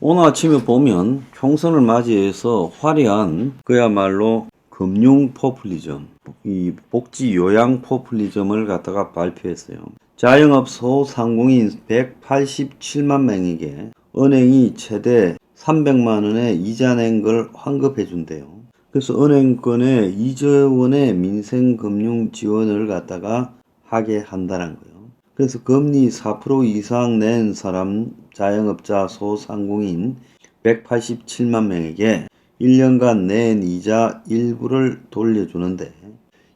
오늘 아침에 보면 총선을 맞이해서 화려한 그야말로 금융 포퓰리즘, 이 복지 요양 포퓰리즘을 갖다가 발표했어요. 자영업 소상공인 187만 명에게 은행이 최대 300만 원의 이자 낸 걸 환급해 준대요. 그래서 은행권에 2조 원의 민생금융 지원을 갖다가 하게 한다는 거예요. 그래서 금리 4% 이상 낸 사람 자영업자 소상공인 187만 명에게 1년간 낸 이자 일부를 돌려주는데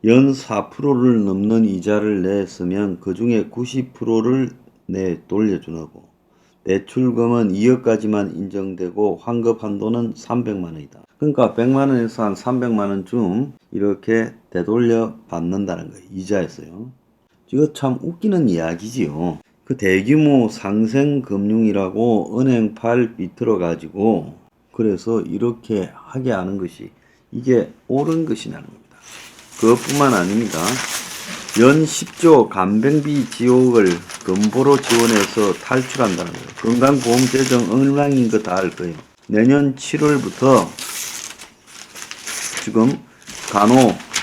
연 4%를 넘는 이자를 냈으면 그 중에 90%를 돌려주고 대출금은 2억까지만 인정되고 환급 한도는 300만 원이다. 그러니까 100만 원에서 한 300만 원쯤 이렇게 되돌려 받는다는 거예요. 이자였어요. 이거 참 웃기는 이야기지요. 그 대규모 상생금융이라고 은행팔 비틀어 가지고 그래서 이렇게 하게 하는 것이 이게 옳은 것이냐는 겁니다. 그것뿐만 아닙니다. 연 10조 간병비 지옥을 근보로 지원해서 탈출한다는 거예요. 건강보험 재정 엉망인 거 다 알 거예요. 내년 7월부터 지금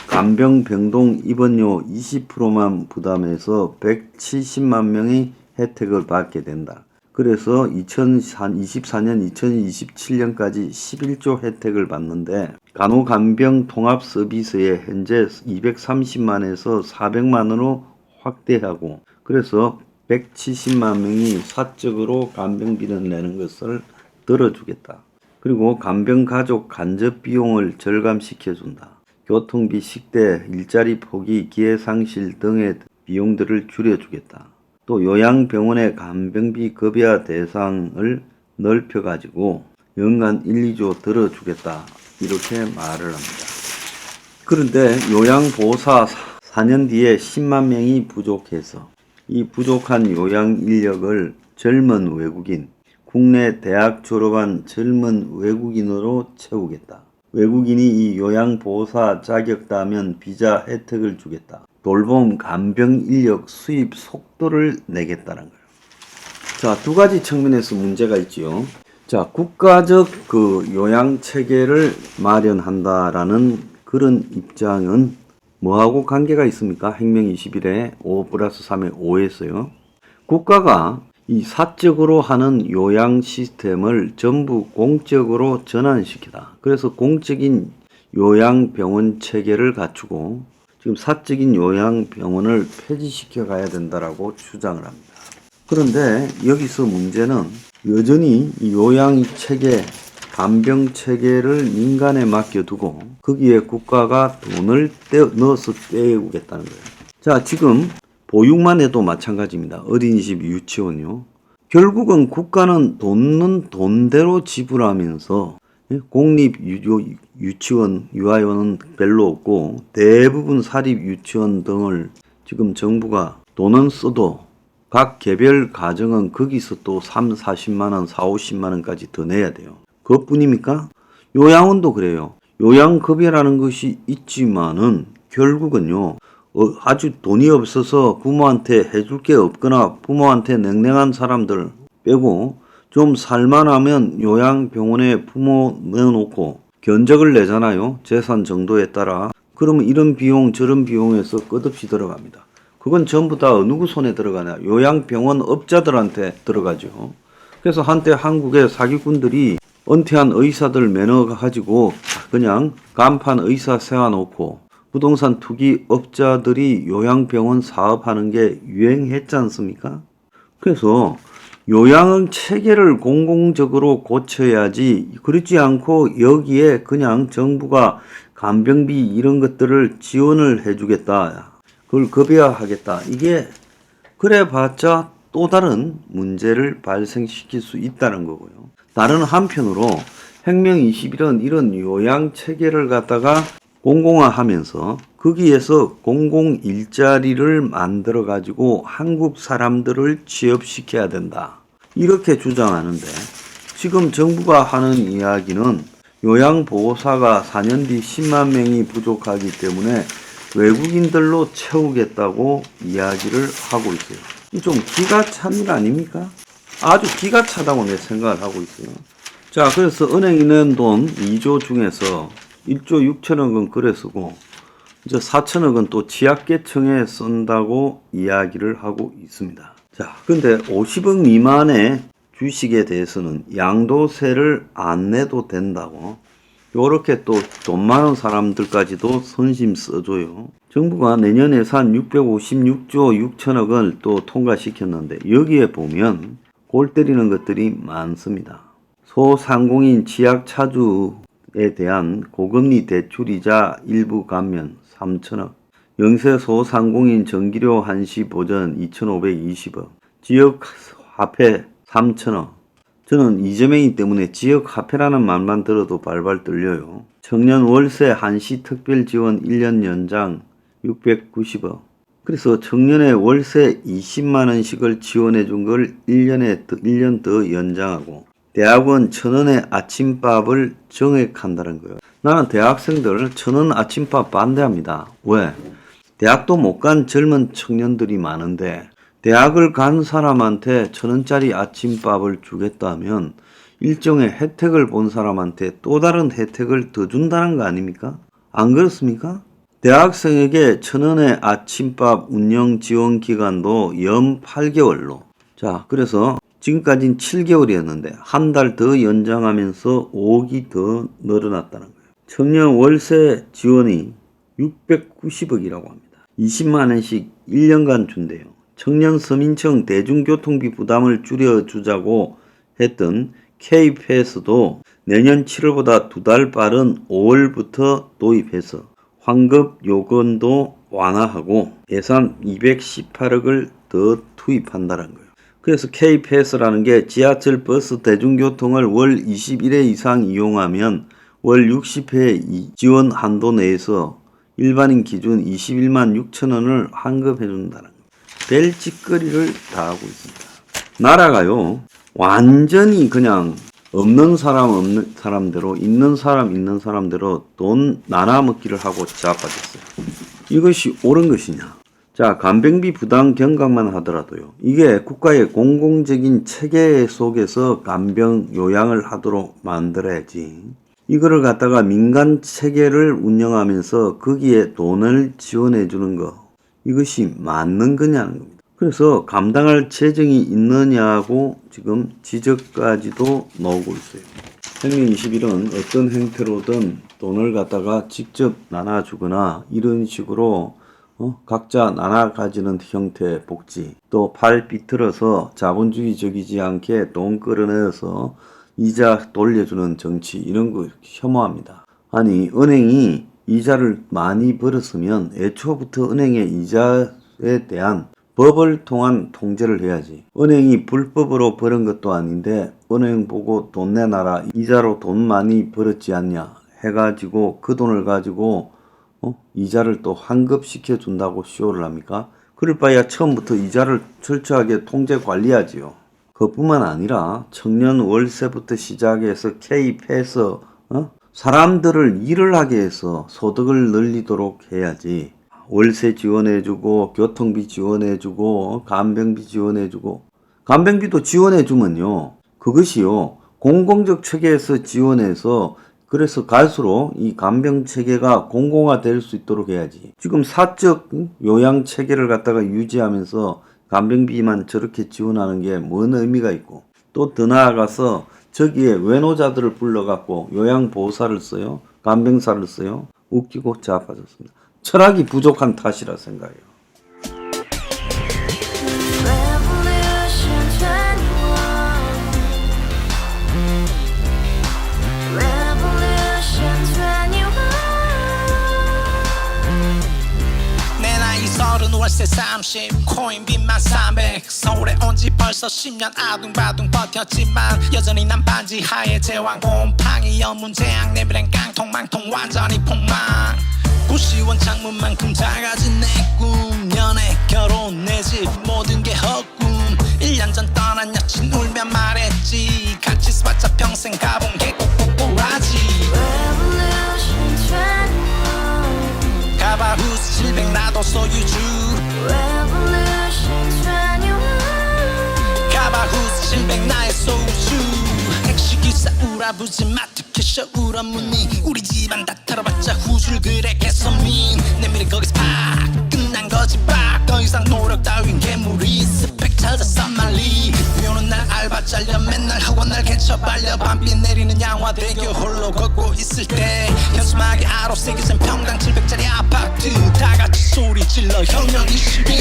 간병병동 입원료 20%만 부담해서 170만 명이 혜택을 받게 된다. 그래서 2024년, 2027년까지 11조 혜택을 받는데 간호간병 통합 서비스에 현재 230만에서 400만으로 확대하고 그래서 170만 명이 사적으로 간병비를 내는 것을 들어주겠다. 그리고 간병가족 간접 비용을 절감시켜준다. 교통비, 식대, 일자리 포기, 기회상실 등의 비용들을 줄여주겠다. 또 요양병원의 간병비 급여 대상을 넓혀가지고 연간 1, 2조 들어주겠다. 이렇게 말을 합니다. 그런데 요양보호사 4년 뒤에 10만 명이 부족해서 이 부족한 요양 인력을 젊은 외국인, 국내 대학 졸업한 젊은 외국인으로 채우겠다. 외국인이 이 요양보호사 자격다면 비자 혜택을 주겠다. 돌봄 간병 인력 수입 속도를 내겠다는 거예요. 자, 두 가지 측면에서 문제가 있지요. 자, 국가적 그 요양 체계를 마련한다라는 그런 입장은 뭐하고 관계가 있습니까? 행명 21에 5+3에 5였어요. 국가가 이 사적으로 하는 요양 시스템을 전부 공적으로 전환시키다. 그래서 공적인 요양병원 체계를 갖추고 지금 사적인 요양병원을 폐지시켜 가야 된다라고 주장을 합니다. 그런데 여기서 문제는 여전히 이 요양체계, 간병체계를 민간에 맡겨두고 거기에 국가가 돈을 넣어서 떼우겠다는 거예요. 자, 지금 보육만 해도 마찬가지입니다. 어린이집, 유치원요. 결국은 국가는 돈은 돈대로 지불하면서 공립 유치원, 유아원은 별로 없고 대부분 사립 유치원 등을 지금 정부가 돈은 써도 각 개별 가정은 거기서 또 3, 40만 원, 4, 50만 원까지 더 내야 돼요. 그것뿐입니까? 요양원도 그래요. 요양급여라는 것이 있지만은 결국은요. 아주 돈이 없어서 부모한테 해줄 게 없거나 부모한테 냉랭한 사람들 빼고 좀 살만하면 요양병원에 부모 넣어놓고 견적을 내잖아요. 재산 정도에 따라. 그러면 이런 비용 저런 비용에서 끝없이 들어갑니다. 그건 전부 다 누구 손에 들어가냐? 요양병원 업자들한테 들어가죠. 그래서 한때 한국의 사기꾼들이 은퇴한 의사들 매너 가지고 그냥 간판 의사 세워놓고 부동산 투기 업자들이 요양병원 사업하는 게 유행했지 않습니까? 그래서 요양 체계를 공공적으로 고쳐야지 그렇지 않고 여기에 그냥 정부가 간병비 이런 것들을 지원을 해주겠다. 그걸 급여하겠다. 이게 그래봤자 또 다른 문제를 발생시킬 수 있다는 거고요. 다른 한편으로 행명 21은 이런 요양 체계를 갖다가 공공화하면서 거기에서 공공 일자리를 만들어 가지고 한국 사람들을 취업시켜야 된다. 이렇게 주장하는데 지금 정부가 하는 이야기는 요양보호사가 4년 뒤 10만 명이 부족하기 때문에 외국인들로 채우겠다고 이야기를 하고 있어요. 이 좀 기가 찬 일 아닙니까? 아주 기가 차다고 내 생각을 하고 있어요. 자, 그래서 은행에 있는 돈 2조 중에서 1조 6천억은 거래 쓰고 이제 4천억은 또 취약계층에 쓴다고 이야기를 하고 있습니다. 자, 근데 50억 미만의 주식에 대해서는 양도세를 안 내도 된다고 요렇게 또 돈 많은 사람들까지도 선심 써줘요. 정부가 내년 예산 656조 6천억을 또 통과시켰는데 여기에 보면 골 때리는 것들이 많습니다. 소상공인 취약차주에 대한 고금리 대출이자 일부 감면 3천억, 영세 소상공인 전기료 한시 보전 2,520억, 지역화폐 3천억. 저는 이재명이기 때문에 지역화폐라는 말만 들어도 발발 떨려요. 청년 월세 한시 특별 지원 1년 연장 690억. 그래서 청년의 월세 20만원씩을 지원해 준 걸 1년 더 연장하고 대학원 1,000원의 아침밥을 정액한다는 거예요. 나는 대학생들 1,000원 아침밥 반대합니다. 왜? 대학도 못 간 젊은 청년들이 많은데 대학을 간 사람한테 1,000원짜리 아침밥을 주겠다면 일종의 혜택을 본 사람한테 또 다른 혜택을 더 준다는 거 아닙니까? 안 그렇습니까? 대학생에게 1,000원의 아침밥 운영 지원 기간도 연 8개월로. 자, 그래서 지금까지는 7개월이었는데 한 달 더 연장하면서 5억이 더 늘어났다는 거예요. 청년 월세 지원이 690억이라고 합니다. 20만원씩 1년간 준대요. 청년 서민청 대중교통비 부담을 줄여주자고 했던 K패스도 내년 7월보다 2달 빠른 5월부터 도입해서 환급 요건도 완화하고 예산 218억을 더 투입한다는 거예요. 그래서 K패스라는 게 지하철 버스 대중교통을 월 21회 이상 이용하면 월 60회 지원 한도 내에서 일반인 기준 21만 6천원을 환급해준다는 거예요. 벨짓거리를 다 하고 있습니다. 나라가요 완전히 그냥 없는 사람대로 있는 사람대로 돈 나눠먹기를 하고 자빠졌어요. 이것이 옳은 것이냐? 자, 간병비 부담 경각만 하더라도요. 이게 국가의 공공적인 체계 속에서 간병 요양을 하도록 만들어야지. 이거를 갖다가 민간 체계를 운영하면서 거기에 돈을 지원해 주는 거. 이것이 맞는 거냐는 겁니다. 그래서 감당할 재정이 있느냐고 지금 지적까지도 나오고 있어요. 생명21은 어떤 형태로든 돈을 갖다가 직접 나눠주거나 이런 식으로 각자 나눠 가지는 형태의 복지, 또 팔 비틀어서 자본주의적이지 않게 돈 끌어내서 이자 돌려주는 정치, 이런 거 혐오합니다. 아니, 은행이 이자를 많이 벌었으면 애초부터 은행의 이자에 대한 법을 통한 통제를 해야지. 은행이 불법으로 벌은 것도 아닌데 은행 보고 돈 내놔라, 이자로 돈 많이 벌었지 않냐 해가지고 그 돈을 가지고 이자를 또 환급시켜 준다고 쇼를 합니까? 그럴 바에야 처음부터 이자를 철저하게 통제 관리하지요. 그뿐만 아니라 청년 월세부터 시작해서 K패스, 사람들을 일을 하게 해서 소득을 늘리도록 해야지. 월세 지원해주고 교통비 지원해주고 간병비 지원해주고, 간병비도 지원해주면요 그것이요 공공적 체계에서 지원해서 그래서 갈수록 이 간병 체계가 공공화될 수 있도록 해야지. 지금 사적 요양 체계를 갖다가 유지하면서 간병비만 저렇게 지원하는 게 뭔 의미가 있고, 또 더 나아가서 저기에 외노자들을 불러갖고 요양보호사를 써요, 간병사를 써요. 웃기고 자빠졌습니다. 철학이 부족한 탓이라 생각해요. 월세 30 코인빚만 300 서울에 온지 벌써 10년 아둥바둥 버텼지만 여전히 난 반지 하에 제왕 곰팡이 연문제약 내비랑 깡통망통 완전히 폭망. 고시원 창문만큼 작아진 내 꿈, 연애 결혼 내 집 모든 게 헛꿈. 1년 전 떠난 여친 울며 말했지 같이 살자 평생 가본 게 꼬꼬꼬라지. 가바후스 700 나도 소유주. 가바후스 700 나의 소유주. 핵식이 싸우라부지 마트캐셔 울어무니 우리 집안 다 털어봤자 후줄 그래 개선민 내 미래 거기서 팍 끝난 거지 팍더 이상 노력 따윈 괴물이 스펙 찾아서 말리 비오는 날 알바 잘려 맨날 학원 날 개쳐 발려 밤비 내리는 양화대교 홀로 걷고 있을 때 현수막에 아로 새겨진 평당 700짜리 아파트 다같이 소리 질러 혁명 21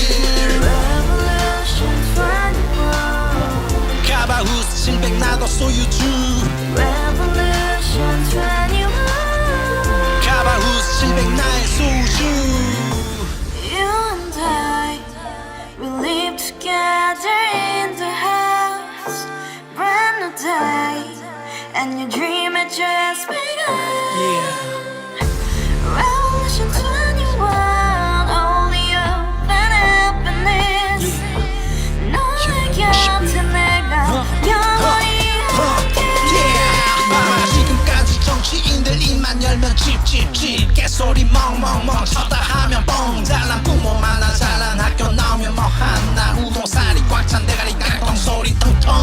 Revolution 21 가바우스 700 나도 소유주 Revolution 21 가바우스 700 나의 소주 You and I, we live together in the house. Brand new day, and your dream had just begun. Revolution 21, only open happiness. 너의 곁에 내가 영원히 Yeah. 지금까지 정치인들 입만 열면 찝찝찝 개소리 멍멍멍 쳤다 하면 뻥 잘난 부모 만나 잘난 학교 나오면 뭐 하나 우동살이 꽉 찬 대가리 깡통 소리 텅텅